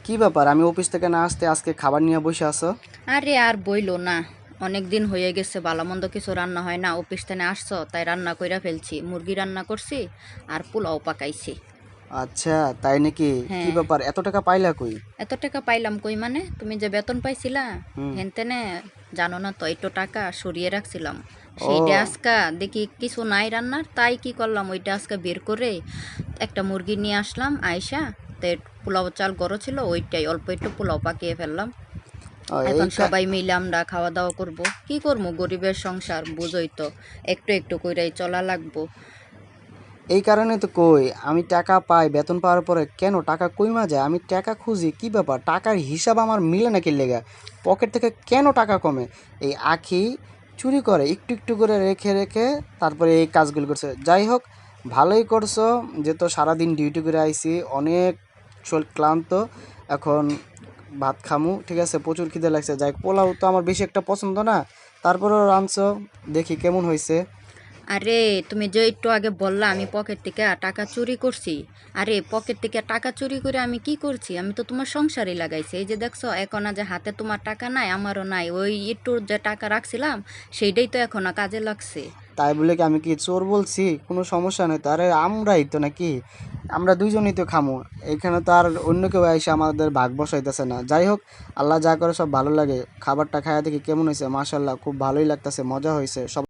কি ব্যাপার? আমি অফিস থেকে না আসতে আজকে খাবার নিয়ে বসে আছো? আরে আর বইলো না। অনেক দিন হয়ে গেছে ভালোমন্দ কিছু রান্না হয় না, অফিস থেকে আসছো তাই রান্না কইরা ফেলছি। মুরগি রান্না করছি আর পোলাও পাকাইছি। আচ্ছা, তাই নাকি? কি হ্যাঁ। ব্যাপার? এত টাকা পাইলা কই? এত টাকা পাইলাম কই মানে? তুমি যে বেতন পাইছিলা হুম। হেনতেনে, জানো না তো, একটু টাকা সরিয়ে রাখছিলাম। সেইটা ও, আজকা দেখি কিছু নাই রান্নার, তাই কি করলাম, ওইটা আজকে বের করে একটা মুরগি নিয়ে আসলাম আয়সা। তো পোলাও চাল গড়ো ছিল, ওইটাই অল্প একটু পোলাও পাকিয়ে ফেললাম। ও এখন এই সবাই মিলে আমরা খাওয়া দাওয়া করব। কি করবো, গরিবের সংসার বুঝোই তো, একটু একটু কইরাই চলা লাগবো। এই কারণে তো কই আমি টাকা পাই, বেতন পাওয়ার পরে কেন টাকা কইমা যায়? আমি টাকা খুঁজি, কি ব্যাপার? টাকার হিসাব আমার মিলে না কি লেগা? পকেট থেকে কেন টাকা কমে? এই আখি চুরি করে একটু একটু করে রেখে রেখে তারপরে এই কাজগুলো করছে। যাই হোক, ভালোই করছো যে তো সারাদিন ডিউটি করে আইছি, অনেক ক্লান্ত। এখন ভাত খামু, ঠিক আছে? প্রচুর খিদে লাগছে। যাই হোক, পোলাও তো আমার বেশি একটা পছন্দ না, তারপরেও রাঁধছো, দেখি কেমন হয়েছে। আরে, তুমি যে একটু আগে বললা আমি পকেট থেকে টাকা চুরি করছি। আরে, পকেট থেকে টাকা চুরি করে আমি কি করছি? আমি তো তোমার সংসারই লাগাইছি। এই যে দেখছো, এখন যে হাতে তোমার টাকা নাই, আমারও নাই। ওই একটু যে টাকা রাখছিলাম সেইটাই তো এখন কাজে লাগছে। তাই বলে কি আমি কি চোর বলছি? কোনো সমস্যা নেই তো। আরে আমরাই তো নাকি, আমরা দুইজনই তো খামু। এখানে তো আর অন্য কেউ এসে আমাদের ভাগ বসাইতেছে না। যাই হোক, আল্লাহ যা করে সব ভালো লাগে। খাবারটা খাইয়া দেখি কেমন হয়েছে, মাশাল্লাহ খুব ভালোই লাগতেছে, মজা হয়েছে সব।